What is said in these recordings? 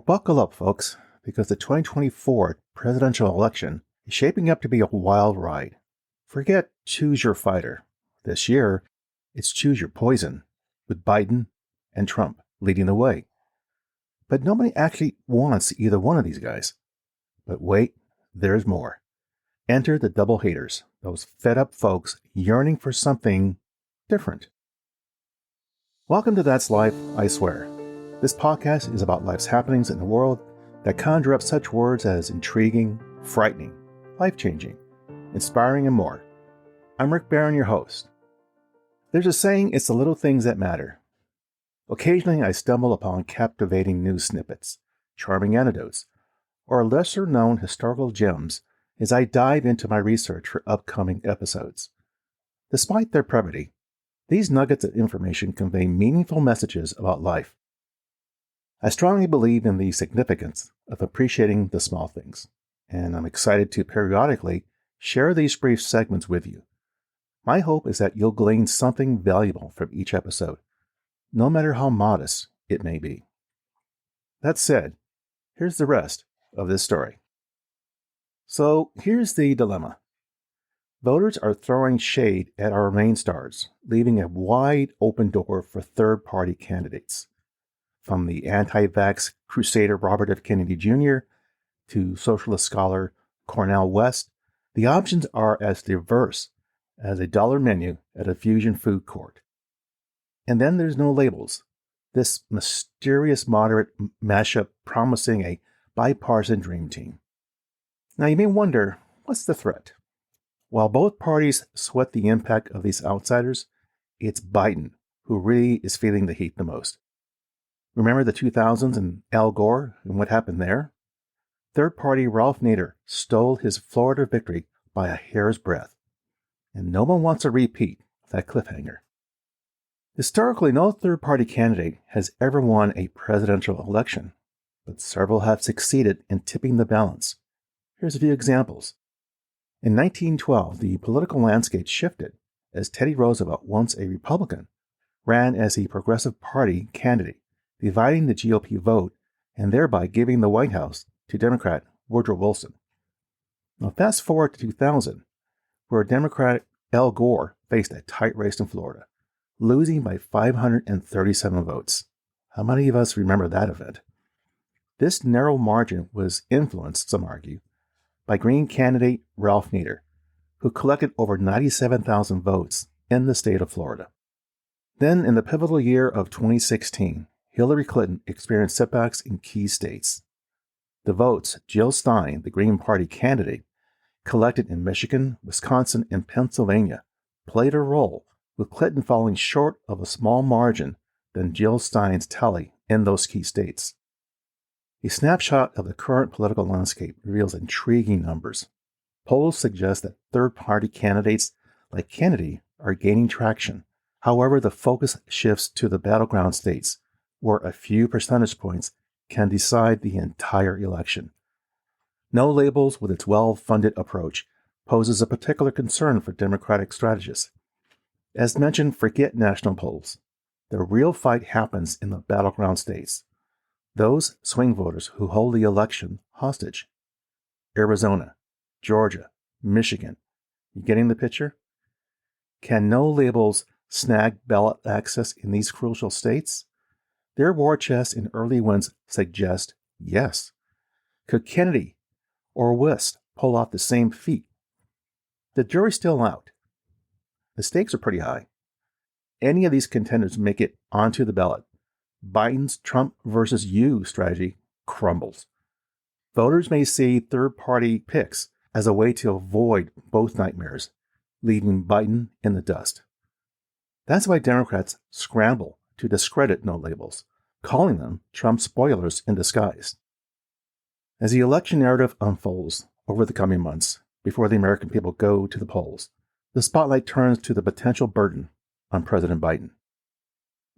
buckle up, folks, because the 2024 presidential election is shaping up to be a wild ride. Forget choose your fighter. This year, it's choose your poison, with Biden and Trump leading the way. But nobody actually wants either one of these guys. But wait, there's more. Enter the double haters, those fed-up folks yearning for something different. Welcome to That's Life, I Swear. This podcast is about life's happenings in the world that conjure up such words as intriguing, frightening, life-changing, inspiring, and more. I'm Rick Barron, your host. There's a saying, it's the little things that matter. Occasionally, I stumble upon captivating news snippets, charming anecdotes, or lesser-known historical gems as I dive into my research for upcoming episodes. Despite their brevity, these nuggets of information convey meaningful messages about life. I strongly believe in the significance of appreciating the small things, and I'm excited to periodically share these brief segments with you. My hope is that you'll glean something valuable from each episode, no matter how modest it may be. That said, here's the rest of this story. So here's the dilemma. Voters are throwing shade at our main stars, leaving a wide open door for third-party candidates. From the anti-vax crusader Robert F. Kennedy Jr. to socialist scholar Cornel West, the options are as diverse as a dollar menu at a fusion food court. And then there's no labels, this mysterious moderate mashup promising a bipartisan dream team. Now you may wonder, what's the threat? While both parties sweat the impact of these outsiders, it's Biden who really is feeling the heat the most. Remember the 2000s and Al Gore and what happened there? Third-party Ralph Nader stole his Florida victory by a hair's breadth, and no one wants a repeat of that cliffhanger. Historically, no third-party candidate has ever won a presidential election, but several have succeeded in tipping the balance. Here's a few examples. In 1912, the political landscape shifted as Teddy Roosevelt, once a Republican, ran as a Progressive Party candidate, dividing the GOP vote and thereby giving the White House to Democrat Woodrow Wilson. Now fast forward to 2000, where Democratic Al Gore faced a tight race in Florida, losing by 537 votes. How many of us remember that event? This narrow margin was influenced, some argue, by Green candidate Ralph Nader, who collected over 97,000 votes in the state of Florida. Then, in the pivotal year of 2016, Hillary Clinton experienced setbacks in key states. The votes Jill Stein, the Green Party candidate, collected in Michigan, Wisconsin, and Pennsylvania played a role, with Clinton falling short of a small margin than Jill Stein's tally in those key states. A snapshot of the current political landscape reveals intriguing numbers. Polls suggest that third-party candidates like Kennedy are gaining traction. However, the focus shifts to the battleground states, where a few percentage points can decide the entire election. No labels, with its well-funded approach, poses a particular concern for Democratic strategists. As mentioned, forget national polls. The real fight happens in the battleground states, those swing voters who hold the election hostage. Arizona, Georgia, Michigan. You getting the picture? Can no labels snag ballot access in these crucial states? Their war chest and early wins suggest yes. Could Kennedy or West pull off the same feat? The jury's still out. The stakes are pretty high. Any of these contenders make it onto the ballot, Biden's Trump versus you strategy crumbles. Voters may see third-party picks as a way to avoid both nightmares, leaving Biden in the dust. That's why Democrats scramble to discredit no labels, calling them Trump spoilers in disguise. As the election narrative unfolds over the coming months, before the American people go to the polls, the spotlight turns to the potential burden on President Biden.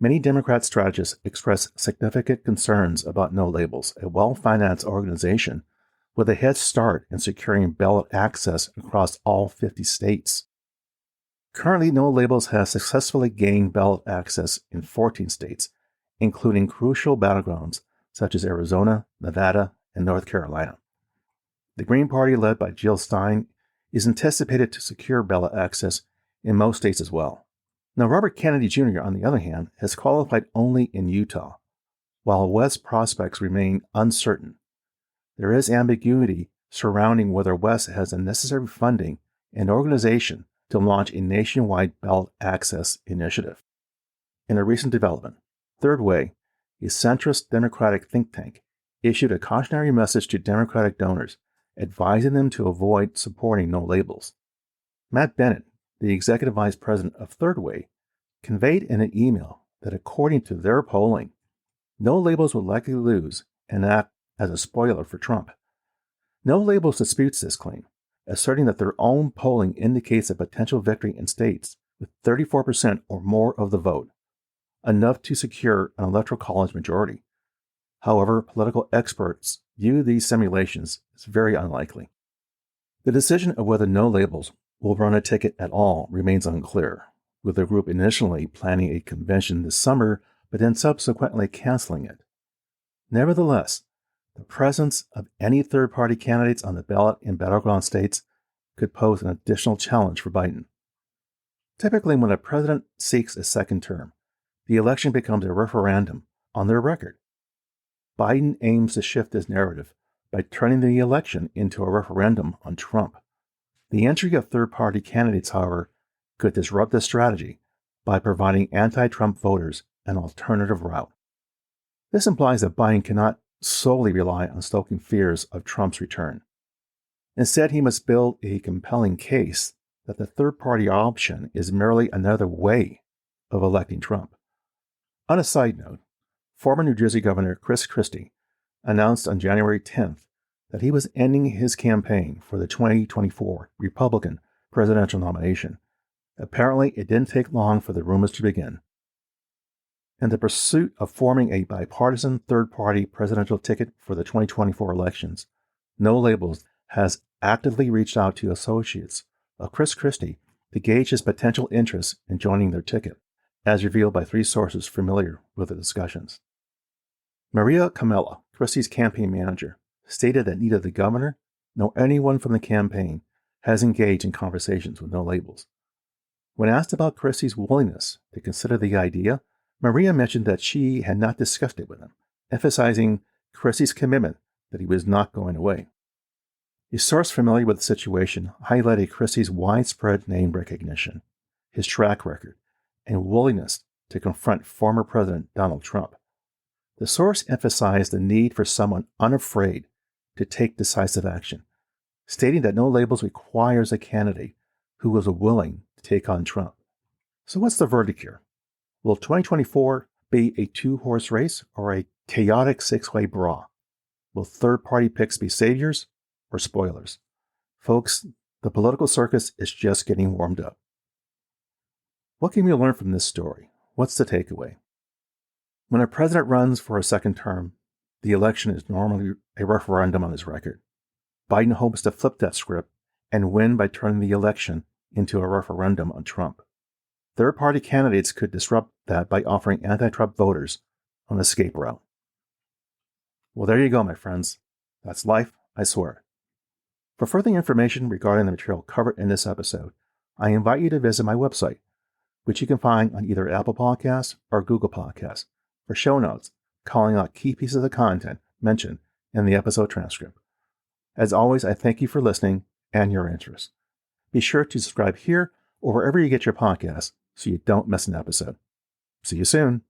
Many Democrat strategists express significant concerns about No Labels, a well-financed organization with a head start in securing ballot access across all 50 states. Currently, No Labels has successfully gained ballot access in 14 states, including crucial battlegrounds such as Arizona, Nevada, and North Carolina. The Green Party, led by Jill Stein, is anticipated to secure ballot access in most states as well. Now, Robert Kennedy Jr., on the other hand, has qualified only in Utah, while West's prospects remain uncertain. There is ambiguity surrounding whether West has the necessary funding and organization to launch a nationwide ballot access initiative. In a recent development, Third Way, a centrist Democratic think tank, issued a cautionary message to Democratic donors, advising them to avoid supporting no labels. Matt Bennett, the executive vice president of Third Way, conveyed in an email that according to their polling, no labels would likely lose and act as a spoiler for Trump. No Labels disputes this claim, asserting that their own polling indicates a potential victory in states with 34% or more of the vote, enough to secure an electoral college majority. However, political experts view these simulations as very unlikely. The decision of whether No Labels will run a ticket at all remains unclear, with the group initially planning a convention this summer, but then subsequently canceling it. Nevertheless, the presence of any third-party candidates on the ballot in battleground states could pose an additional challenge for Biden. Typically, when a president seeks a second term, the election becomes a referendum on their record. Biden aims to shift this narrative by turning the election into a referendum on Trump. The entry of third-party candidates, however, could disrupt this strategy by providing anti-Trump voters an alternative route. This implies that Biden cannot solely rely on stoking fears of Trump's return. Instead, he must build a compelling case that the third-party option is merely another way of electing Trump. On a side note, former New Jersey Governor Chris Christie announced on January 10th that he was ending his campaign for the 2024 Republican presidential nomination. Apparently, it didn't take long for the rumors to begin. In the pursuit of forming a bipartisan third-party presidential ticket for the 2024 elections, No Labels has actively reached out to associates of Chris Christie to gauge his potential interest in joining their ticket, as revealed by 3 sources familiar with the discussions. Maria Camella, Christie's campaign manager, stated that neither the governor nor anyone from the campaign has engaged in conversations with No Labels. When asked about Christie's willingness to consider the idea, Maria mentioned that she had not discussed it with him, emphasizing Christie's commitment that he was not going away. A source familiar with the situation highlighted Christie's widespread name recognition, his track record, and willingness to confront former President Donald Trump. The source emphasized the need for someone unafraid to take decisive action, stating that No Labels requires a candidate who is willing to take on Trump. So what's the verdict here? Will 2024 be a 2-horse race or a chaotic 6-way brawl? Will third-party picks be saviors or spoilers? Folks, the political circus is just getting warmed up. What can we learn from this story? What's the takeaway? When a president runs for a second term, the election is normally a referendum on his record. Biden hopes to flip that script and win by turning the election into a referendum on Trump. Third-party candidates could disrupt that by offering anti-Trump voters an escape route. Well, there you go, my friends. That's life, I swear. For further information regarding the material covered in this episode, I invite you to visit my website, which you can find on either Apple Podcasts or Google Podcasts, for show notes calling out key pieces of content mentioned in the episode transcript. As always, I thank you for listening and your interest. Be sure to subscribe here or wherever you get your podcasts so you don't miss an episode. See you soon.